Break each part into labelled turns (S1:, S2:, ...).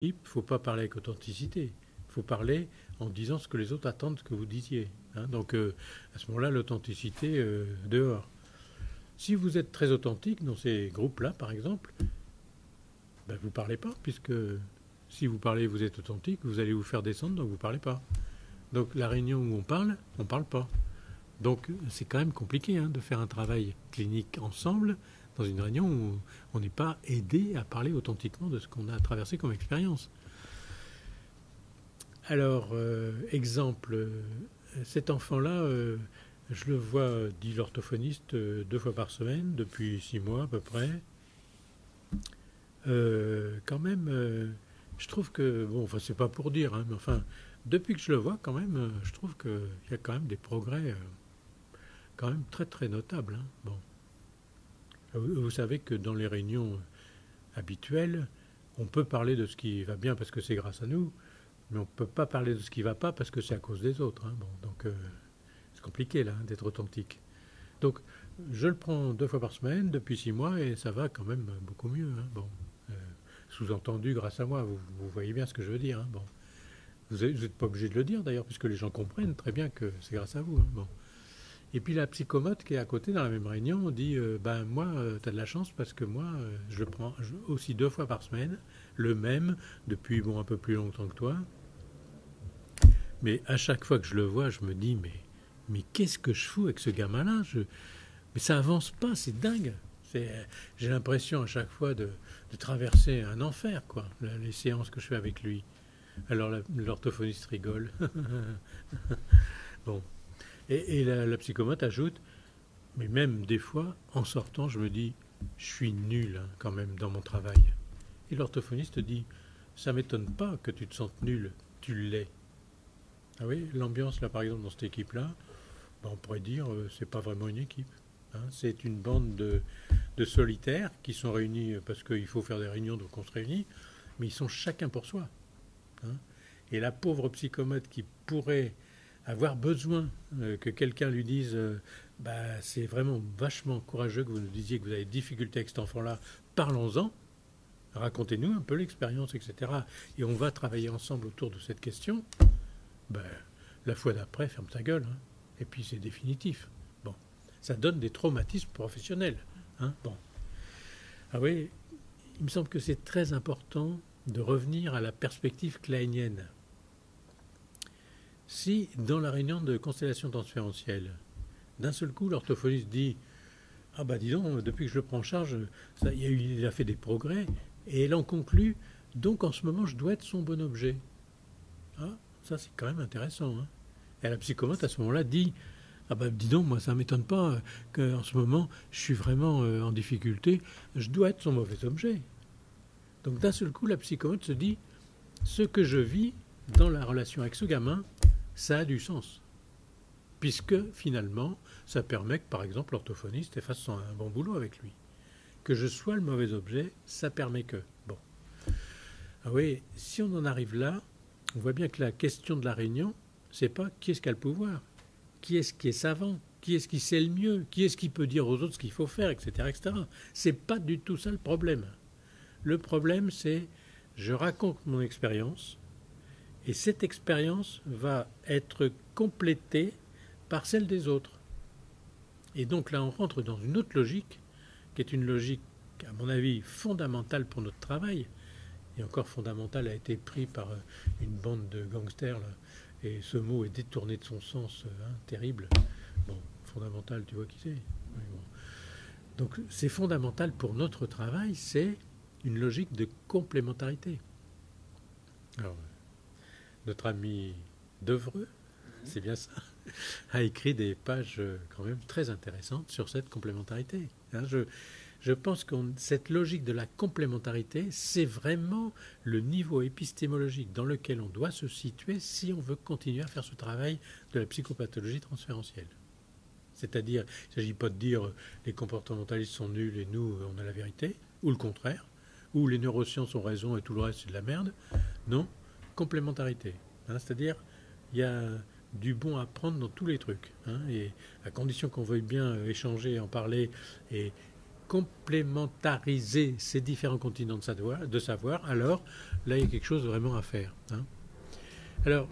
S1: il ne faut pas parler avec authenticité. Il faut parler en disant ce que les autres attendent que vous disiez. Hein. Donc, à ce moment-là, l'authenticité dehors. Si vous êtes très authentique dans ces groupes-là, par exemple, ben, vous ne parlez pas, puisque si vous parlez, vous êtes authentique, vous allez vous faire descendre, donc vous ne parlez pas. Donc, la réunion où on ne parle pas. Donc, c'est quand même compliqué hein, de faire un travail clinique ensemble dans une réunion où on n'est pas aidé à parler authentiquement de ce qu'on a traversé comme expérience. Alors, exemple, cet enfant-là, je le vois, dit l'orthophoniste, 2 fois par semaine, depuis 6 mois à peu près. Quand même, je trouve que, bon, enfin, c'est pas pour dire, hein, mais enfin, depuis que je le vois, quand même, je trouve qu'il y a quand même des progrès quand même très très notables. Hein. Bon. Vous savez que dans les réunions habituelles, on peut parler de ce qui va bien parce que c'est grâce à nous, mais on ne peut pas parler de ce qui ne va pas parce que c'est à cause des autres. Hein. Bon, donc, c'est compliqué là d'être authentique. Donc, je le prends 2 fois par semaine depuis 6 mois et ça va quand même beaucoup mieux. Hein. Bon, euh, sous-entendu grâce à moi, vous voyez bien ce que je veux dire. Hein. Bon, vous n'êtes pas obligé de le dire d'ailleurs, puisque les gens comprennent très bien que c'est grâce à vous. Hein. Bon. Et puis la psychomote qui est à côté dans la même réunion, on dit ben moi, tu as de la chance parce que moi, je le prends aussi 2 fois par semaine, le même, depuis bon un peu plus longtemps que toi. Mais à chaque fois que je le vois, je me dis mais qu'est-ce que je fous avec ce gamin-là mais ça avance pas, c'est dingue. J'ai l'impression à chaque fois de traverser un enfer, quoi, les séances que je fais avec lui. Alors l'orthophoniste rigole. Bon. Et la psychomote ajoute, mais même des fois, en sortant, je me dis, je suis nul hein, quand même dans mon travail. Et l'orthophoniste dit, ça m'étonne pas que tu te sentes nul, tu l'es. Ah oui, l'ambiance là par exemple dans cette équipe-là, ben, on pourrait dire, c'est pas vraiment une équipe. Hein. C'est une bande de solitaires qui sont réunis parce qu'il faut faire des réunions, donc on se réunit, mais ils sont chacun pour soi. Hein. Et la pauvre psychomote qui pourrait avoir besoin que quelqu'un lui dise bah, c'est vraiment vachement courageux que vous nous disiez que vous avez des difficultés avec cet enfant-là, parlons-en, racontez-nous un peu l'expérience, etc. Et on va travailler ensemble autour de cette question. Ben, la fois d'après, ferme ta gueule. Hein. Et puis c'est définitif. Bon, ça donne des traumatismes professionnels. Hein. Bon. Ah oui, il me semble que c'est très important de revenir à la perspective kleinienne. Si, dans la réunion de constellation transférentielle, d'un seul coup, l'orthophoniste dit ah bah dis donc, depuis que je le prends en charge, il a fait des progrès, et elle en conclut donc en ce moment, je dois être son bon objet. Ah, ça c'est quand même intéressant. Hein. Et la psychomote à ce moment-là dit ah bah dis donc, moi ça ne m'étonne pas qu'en ce moment, je suis vraiment en difficulté, je dois être son mauvais objet. Donc d'un seul coup, la psychomote se dit ce que je vis dans la relation avec ce gamin, ça a du sens. Puisque finalement, ça permet que, par exemple, l'orthophoniste fasse un bon boulot avec lui. Que je sois le mauvais objet, ça permet que. Bon. Ah oui, si on en arrive là, on voit bien que la question de la réunion, c'est pas qui est-ce qui a le pouvoir, qui est-ce qui est savant, qui est-ce qui sait le mieux, qui est-ce qui peut dire aux autres ce qu'il faut faire, etc., etc. C'est pas du tout ça le problème. Le problème, c'est je raconte mon expérience, et cette expérience va être complétée par celle des autres. Et donc là, on rentre dans une autre logique, qui est une logique, à mon avis, fondamentale pour notre travail. Et encore fondamentale a été pris par une bande de gangsters, là, et ce mot est détourné de son sens hein, terrible. Bon, fondamental, tu vois qui c'est. Oui, bon. Donc c'est fondamental pour notre travail, c'est une logique de complémentarité. Alors, notre ami Devreux, c'est bien ça, a écrit des pages quand même très intéressantes sur cette complémentarité. Hein, je pense que cette logique de la complémentarité, c'est vraiment le niveau épistémologique dans lequel on doit se situer si on veut continuer à faire ce travail de la psychopathologie transférentielle. C'est-à-dire, il ne s'agit pas de dire les comportementalistes sont nuls et nous, on a la vérité, ou le contraire, ou les neurosciences ont raison et tout le reste, c'est de la merde. Non, complémentarité. Hein, c'est-à-dire, il y a du bon à prendre dans tous les trucs. Hein, et à condition qu'on veuille bien échanger, en parler et complémentariser ces différents continents de savoir, alors là, il y a quelque chose vraiment à faire. Hein. Alors,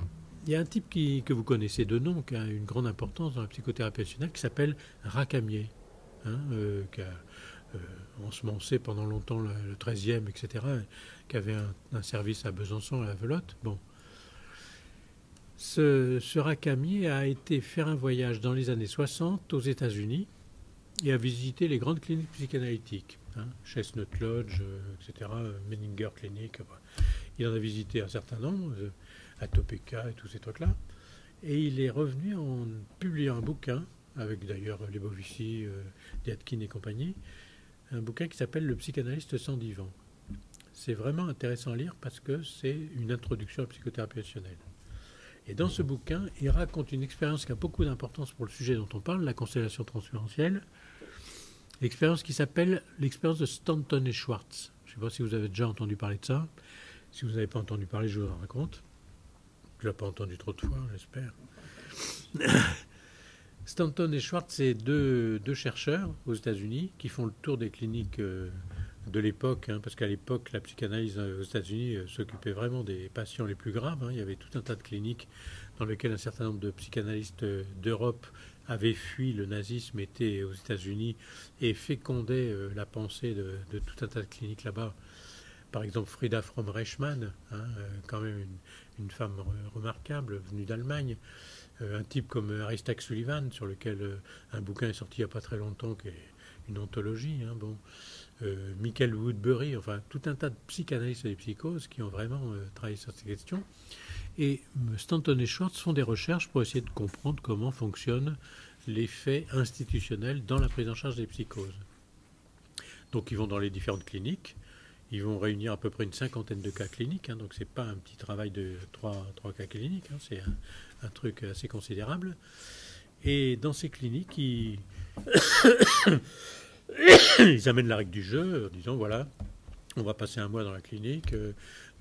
S1: il y a un type que vous connaissez de nom, qui a une grande importance dans la psychothérapie relationnelle, qui s'appelle Racamier, hein, qui a ensemencé pendant longtemps le 13e, etc., qui avait un service à Besançon, à la Velotte. Bon. Ce Racamier a été faire un voyage dans les années 60 aux États-Unis et a visité les grandes cliniques psychanalytiques, hein, Chestnut Lodge, etc., Menninger Clinic. Il en a visité un certain nombre, à Topeka et tous ces trucs-là. Et il est revenu en publiant un bouquin, avec d'ailleurs Lebovici, Diatkin et compagnie, un bouquin qui s'appelle Le psychanalyste sans divan. C'est vraiment intéressant à lire parce que c'est une introduction à la psychothérapie relationnelle. Et dans ce bouquin, il raconte une expérience qui a beaucoup d'importance pour le sujet dont on parle, la constellation transférentielle, l'expérience qui s'appelle l'expérience de Stanton et Schwartz. Je ne sais pas si vous avez déjà entendu parler de ça. Si vous n'avez pas entendu parler, je vous en raconte. Je ne l'ai pas entendu trop de fois, j'espère. Stanton et Schwartz, c'est deux chercheurs aux États-Unis qui font le tour des cliniques de l'époque, hein, parce qu'à l'époque, la psychanalyse aux États-Unis s'occupait vraiment des patients les plus graves. Hein. Il y avait tout un tas de cliniques dans lesquelles un certain nombre de psychanalystes d'Europe avaient fui le nazisme, étaient aux États-Unis et fécondaient la pensée de tout un tas de cliniques là-bas. Par exemple, Frieda Fromm-Reichmann, hein, quand même une femme remarquable, venue d'Allemagne. Un type comme Aristarch Sullivan, sur lequel un bouquin est sorti il n'y a pas très longtemps, qui est une anthologie. Hein, bon. Michael Woodbury, enfin tout un tas de psychanalystes et de psychoses qui ont vraiment travaillé sur ces questions. Et Stanton et Schwartz font des recherches pour essayer de comprendre comment fonctionnent les faits institutionnels dans la prise en charge des psychoses. Donc ils vont dans les différentes cliniques, ils vont réunir à peu près une cinquantaine de cas cliniques, hein, donc c'est pas un petit travail de 3 cas cliniques, hein, c'est un truc assez considérable. Et dans ces cliniques, ils amènent la règle du jeu en disant voilà, on va passer un mois dans la clinique,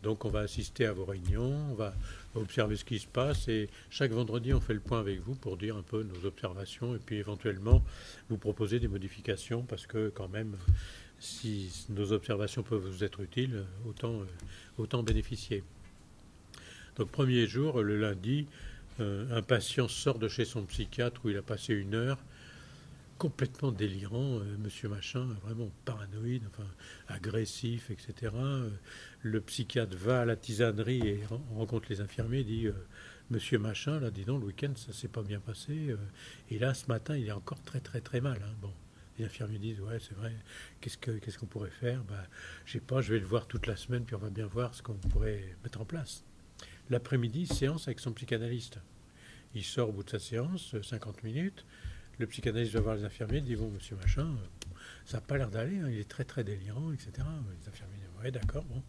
S1: donc on va assister à vos réunions, on va observer ce qui se passe et chaque vendredi on fait le point avec vous pour dire un peu nos observations et puis éventuellement vous proposer des modifications parce que quand même si nos observations peuvent vous être utiles, autant bénéficier. Donc premier jour, le lundi, un patient sort de chez son psychiatre où il a passé 1 heure complètement délirant, monsieur machin, vraiment paranoïde, enfin agressif, etc. Le psychiatre va à la tisanerie et rencontre les infirmiers, dit monsieur machin, là, dis donc, le week-end, ça s'est pas bien passé. Et là, ce matin, il est encore très, très, très mal. Hein. Bon, les infirmiers disent, ouais, c'est vrai, qu'est-ce qu'on pourrait faire? Je sais pas, je vais le voir toute la semaine, puis on va bien voir ce qu'on pourrait mettre en place. L'après-midi, séance avec son psychanalyste. Il sort au bout de sa séance, 50 minutes. Le psychanalyste va voir les infirmiers, dit bon, monsieur machin, ça n'a pas l'air d'aller, hein, il est très très délirant, etc. Les infirmiers disent ouais, d'accord, bon,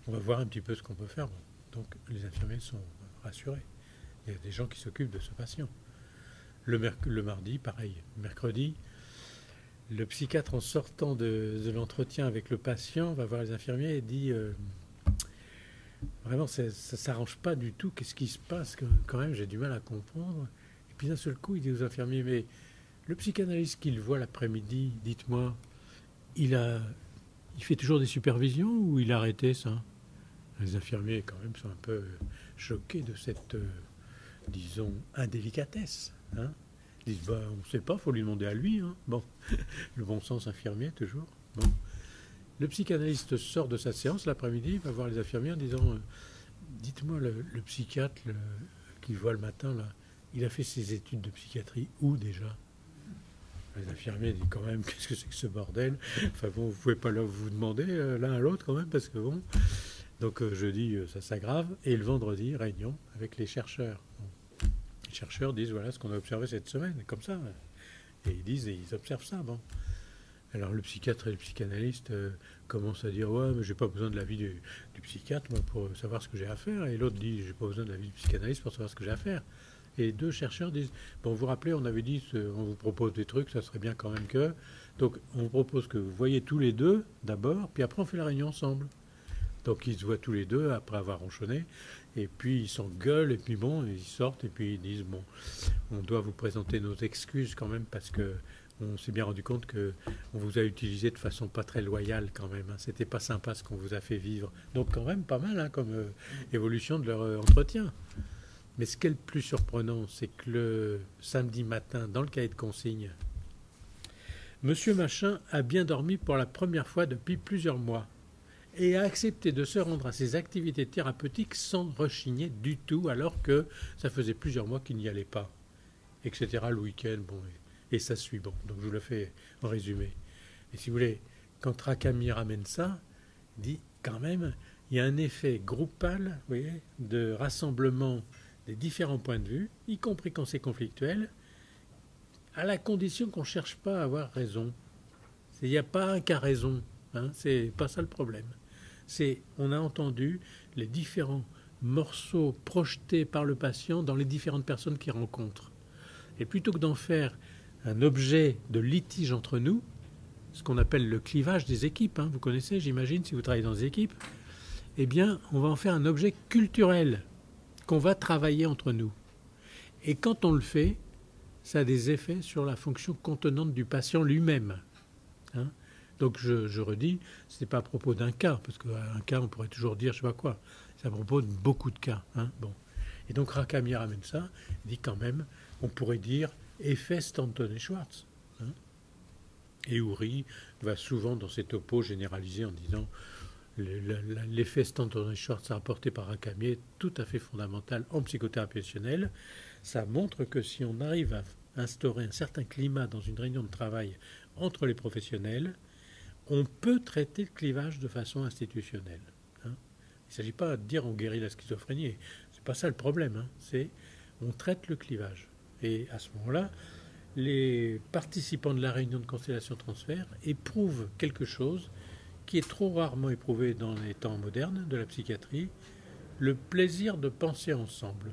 S1: on va voir un petit peu ce qu'on peut faire. Bon. Donc les infirmiers sont rassurés. Il y a des gens qui s'occupent de ce patient. Le mardi, pareil. Mercredi, le psychiatre, en sortant de l'entretien avec le patient, va voir les infirmiers et dit vraiment, ça ne s'arrange pas du tout. Qu'est-ce qui se passe? Quand même, j'ai du mal à comprendre. Puis d'un seul coup, il dit aux infirmiers, mais le psychanalyste qu'il voit l'après-midi, dites-moi, il fait toujours des supervisions ou il a arrêté ça? Les infirmiers, quand même, sont un peu choqués de cette, disons, indélicatesse. Hein. Ils disent, on ne sait pas, il faut lui demander à lui. Hein. Bon, le bon sens infirmier, toujours. Bon. Le psychanalyste sort de sa séance l'après-midi, va voir les infirmiers en disant, dites-moi, le psychiatre qu'il voit le matin, là, il a fait ses études de psychiatrie où déjà? Les infirmiers disent quand même, qu'est-ce que c'est que ce bordel? Enfin bon, vous pouvez pas vous demander l'un à l'autre quand même, parce que bon. Donc jeudi, ça s'aggrave. Et le vendredi, réunion avec les chercheurs. Bon. Les chercheurs disent, voilà ce qu'on a observé cette semaine, comme ça. Et ils observent ça, bon. Alors le psychiatre et le psychanalyste commencent à dire, ouais, mais j'ai pas besoin de l'avis du psychiatre moi, pour savoir ce que j'ai à faire. Et l'autre dit, j'ai pas besoin de l'avis du psychanalyste pour savoir ce que j'ai à faire. Et 2 chercheurs disent, bon, vous vous rappelez, on avait dit, on vous propose des trucs, ça serait bien quand même que... Donc, on vous propose que vous voyez tous les deux, d'abord, puis après, on fait la réunion ensemble. Donc, ils se voient tous les deux, après avoir ronchonné, et puis ils s'engueulent, et puis bon, ils sortent, et puis ils disent, bon, on doit vous présenter nos excuses quand même, parce que on s'est bien rendu compte qu'on vous a utilisé de façon pas très loyale quand même. Hein. C'était pas sympa ce qu'on vous a fait vivre. Donc quand même pas mal hein, comme évolution de leur entretien. Mais ce qui est le plus surprenant, c'est que le samedi matin, dans le cahier de consignes, Monsieur Machin a bien dormi pour la première fois depuis plusieurs mois et a accepté de se rendre à ses activités thérapeutiques sans rechigner du tout, alors que ça faisait plusieurs mois qu'il n'y allait pas, etc. Le week-end, bon, et ça suit. Bon, donc je vous le fais en résumé. Et si vous voulez, quand Rakami ramène ça, il dit quand même, il y a un effet groupal, vous voyez, de rassemblement des différents points de vue, y compris quand c'est conflictuel, à la condition qu'on ne cherche pas à avoir raison. Il n'y a pas un cas raison, hein, c'est pas ça le problème. C'est, on a entendu les différents morceaux projetés par le patient dans les différentes personnes qu'il rencontre. Et plutôt que d'en faire un objet de litige entre nous, ce qu'on appelle le clivage des équipes, hein, vous connaissez, j'imagine, si vous travaillez dans des équipes, eh bien, on va en faire un objet culturel qu'on va travailler entre nous. Et quand on le fait, ça a des effets sur la fonction contenante du patient lui-même. Hein. Donc je redis, ce n'est pas à propos d'un cas, parce qu'un cas, on pourrait toujours dire je sais pas quoi. C'est à propos de beaucoup de cas. Hein. Bon. Et donc Rakami ramène ça, il dit quand même, on pourrait dire effet Stanton et Schwartz. Hein. Et Oury va souvent dans ses topos généraliser en disant l'effet Stanton et Schwartz rapporté par Rakami est tout à fait fondamental en psychothérapie émotionnelle. Ça montre que si on arrive à instaurer un certain climat dans une réunion de travail entre les professionnels, on peut traiter le clivage de façon institutionnelle. Hein. Il ne s'agit pas de dire on guérit la schizophrénie. C'est pas ça le problème. Hein. C'est on traite le clivage. Et à ce moment-là, les participants de la réunion de constellation transfert éprouvent quelque chose qui est trop rarement éprouvé dans les temps modernes de la psychiatrie, le plaisir de penser ensemble,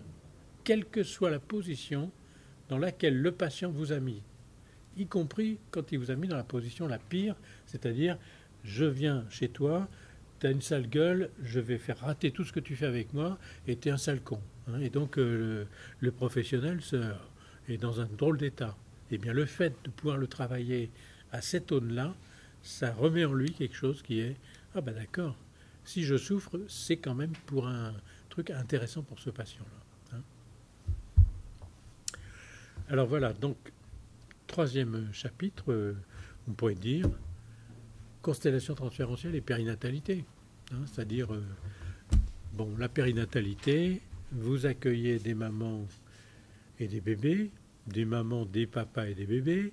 S1: quelle que soit la position dans laquelle le patient vous a mis, y compris quand il vous a mis dans la position la pire, c'est-à-dire je viens chez toi, tu as une sale gueule, je vais faire rater tout ce que tu fais avec moi et tu es un sale con. Hein, et donc le professionnel est dans un drôle d'état. Eh bien le fait de pouvoir le travailler à cette aune-là, ça remet en lui quelque chose qui est « Ah ben d'accord, si je souffre, c'est quand même pour un truc intéressant pour ce patient-là. Hein » Alors voilà, donc, troisième chapitre, on pourrait dire constellation transférentielle et périnatalité. Hein, c'est-à-dire, bon, la périnatalité, vous accueillez des mamans et des bébés, des mamans, des papas et des bébés.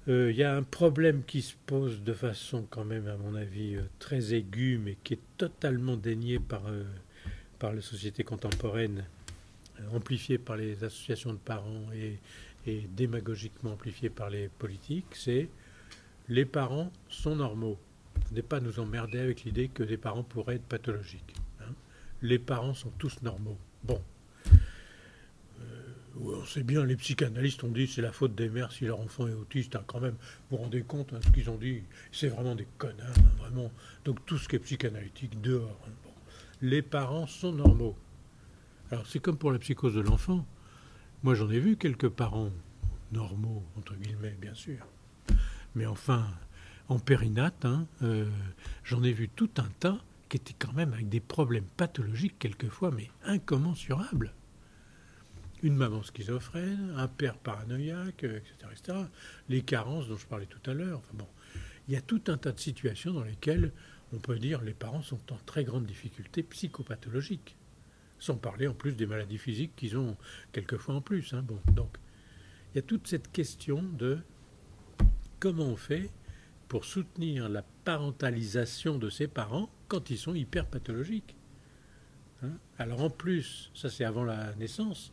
S1: Y a un problème qui se pose de façon quand même, à mon avis, très aiguë, mais qui est totalement dénié par la société contemporaine, amplifié par les associations de parents et démagogiquement amplifié par les politiques, c'est les parents sont normaux. Ne pas nous emmerder avec l'idée que les parents pourraient être pathologiques. Hein. Les parents sont tous normaux. Bon. On sait bien, les psychanalystes ont dit c'est la faute des mères si leur enfant est autiste. Hein, quand même, vous vous rendez compte, hein, ce qu'ils ont dit, c'est vraiment des connards, hein, vraiment. Donc tout ce qui est psychanalytique, dehors. Hein, bon. Les parents sont normaux. Alors c'est comme pour la psychose de l'enfant. Moi j'en ai vu quelques parents normaux, entre guillemets, bien sûr. Mais enfin, en périnate, hein, j'en ai vu tout un tas qui étaient quand même avec des problèmes pathologiques quelquefois, mais incommensurables. Une maman schizophrène, un père paranoïaque, etc. Les carences dont je parlais tout à l'heure. Enfin bon, il y a tout un tas de situations dans lesquelles on peut dire les parents sont en très grande difficulté psychopathologique. Sans parler en plus des maladies physiques qu'ils ont quelquefois en plus. Hein. Bon, donc, il y a toute cette question de comment on fait pour soutenir la parentalisation de ses parents quand ils sont hyper pathologiques. Hein. Alors en plus, ça c'est avant la naissance,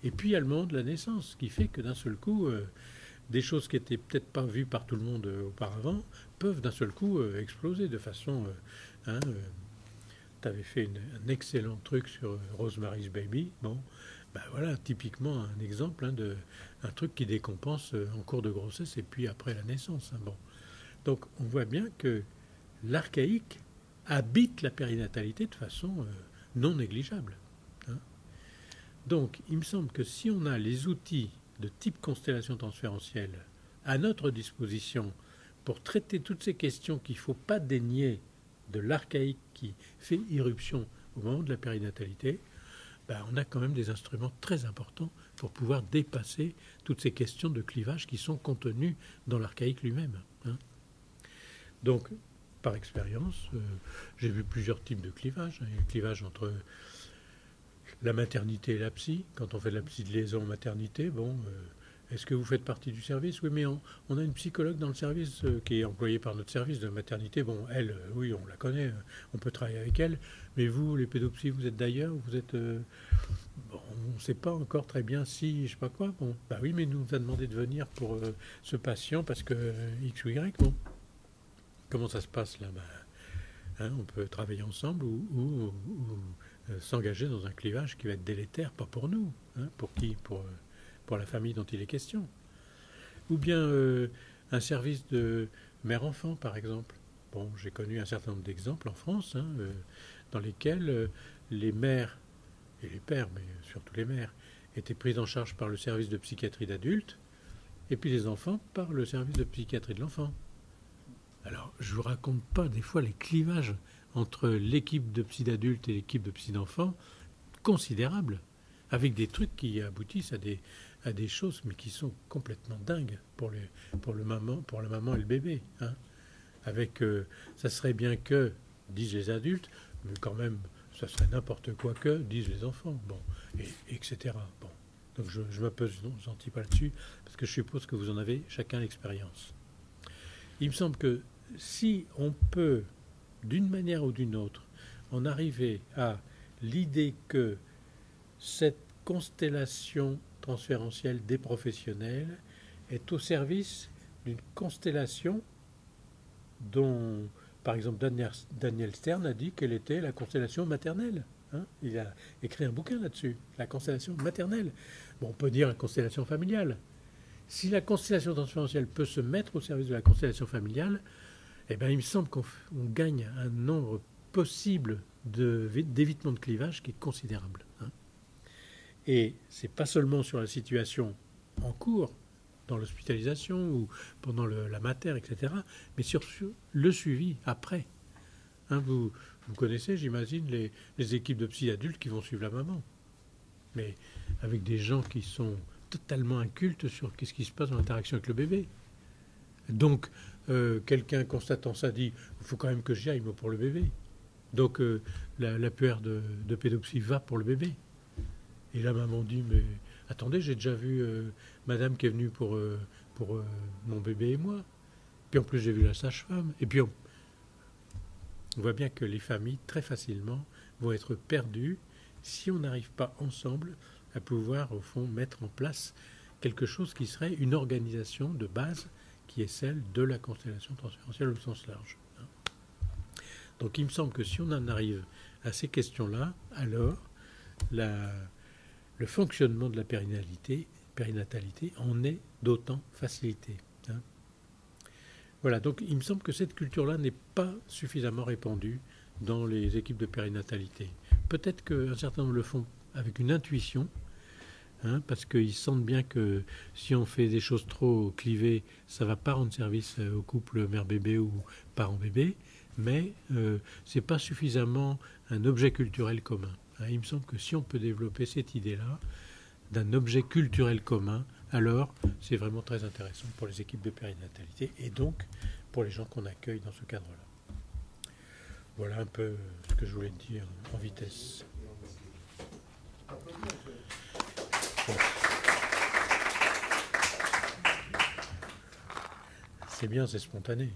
S1: et puis il y a le moment de la naissance, qui fait que d'un seul coup, des choses qui n'étaient peut-être pas vues par tout le monde auparavant, peuvent d'un seul coup exploser de façon... tu avais fait un excellent truc sur Rosemary's Baby. Bon, ben voilà, typiquement un exemple hein, d'un truc qui décompense en cours de grossesse et puis après la naissance. Hein, bon. Donc on voit bien que l'archaïque habite la périnatalité de façon non négligeable. Hein. Donc il me semble que si on a les outils de type constellation transférentielle à notre disposition pour traiter toutes ces questions qu'il ne faut pas dénier de l'archaïque qui fait irruption au moment de la périnatalité, on a quand même des instruments très importants pour pouvoir dépasser toutes ces questions de clivage qui sont contenues dans l'archaïque lui-même. Donc, par expérience, j'ai vu plusieurs types de clivages. Il y a le clivage entre la maternité et la psy. Quand on fait de la psy de liaison en maternité, est-ce que vous faites partie du service? Oui, mais on a une psychologue dans le service qui est employée par notre service de maternité. Bon, elle, oui, on la connaît, on peut travailler avec elle. Mais vous, les pédopsies, vous êtes d'ailleurs, vous êtes... on ne sait pas encore très bien si, je sais pas quoi. Bon, oui, mais nous a demandé de venir pour ce patient parce que X ou Y. Bon, comment ça se passe là? On peut travailler ensemble ou s'engager dans un clivage qui va être délétère, pas pour nous. Pour qui? Pour la famille dont il est question. Ou bien un service de mère-enfant, par exemple. Bon, j'ai connu un certain nombre d'exemples en France, dans lesquels les mères et les pères, mais surtout les mères, étaient prises en charge par le service de psychiatrie d'adultes, et puis les enfants par le service de psychiatrie de l'enfant. Alors, je ne vous raconte pas des fois les clivages entre l'équipe de psy d'adultes et l'équipe de psy d'enfants, considérables, avec des trucs qui aboutissent à des choses, mais qui sont complètement dingues pour la maman et le bébé. Avec, ça serait bien que, disent les adultes, mais quand même, ça serait n'importe quoi que, disent les enfants, etc. Bon. Donc je ne m'appesantis pas là-dessus, parce que je suppose que vous en avez chacun l'expérience. Il me semble que si on peut, d'une manière ou d'une autre, en arriver à l'idée que cette constellation transférentielle des professionnels est au service d'une constellation dont, par exemple, Daniel Stern a dit qu'elle était la constellation maternelle. Il a écrit un bouquin là-dessus, la constellation maternelle. Bon, on peut dire la constellation familiale. Si la constellation transférentielle peut se mettre au service de la constellation familiale, il me semble qu'on gagne un nombre possible d'évitement de clivage qui est considérable. Et c'est pas seulement sur la situation en cours, dans l'hospitalisation ou pendant la mater, etc., mais sur le suivi après. Vous connaissez, j'imagine, les équipes de psy adultes qui vont suivre la maman, mais avec des gens qui sont totalement incultes sur qu'est-ce qui se passe dans l'interaction avec le bébé. Donc, quelqu'un constatant ça dit « il faut quand même que j'y aille, moi, pour le bébé ». Donc, la puère de pédopsie va pour le bébé. Et la maman dit, mais attendez, j'ai déjà vu madame qui est venue pour mon bébé et moi. Puis en plus, j'ai vu la sage-femme. Et puis, on voit bien que les familles, très facilement, vont être perdues si on n'arrive pas ensemble à pouvoir, au fond, mettre en place quelque chose qui serait une organisation de base qui est celle de la constellation transférentielle au sens large. Donc, il me semble que si on en arrive à ces questions-là, alors le fonctionnement de la périnatalité en est d'autant facilité. Voilà, donc il me semble que cette culture-là n'est pas suffisamment répandue dans les équipes de périnatalité. Peut-être qu'un certain nombre le font avec une intuition, parce qu'ils sentent bien que si on fait des choses trop clivées, ça ne va pas rendre service au couple mère-bébé ou parent-bébé, mais ce n'est pas suffisamment un objet culturel commun. Il me semble que si on peut développer cette idée-là d'un objet culturel commun, alors c'est vraiment très intéressant pour les équipes de périnatalité et donc pour les gens qu'on accueille dans ce cadre-là. Voilà un peu ce que je voulais dire en vitesse. Bon. C'est bien, c'est spontané.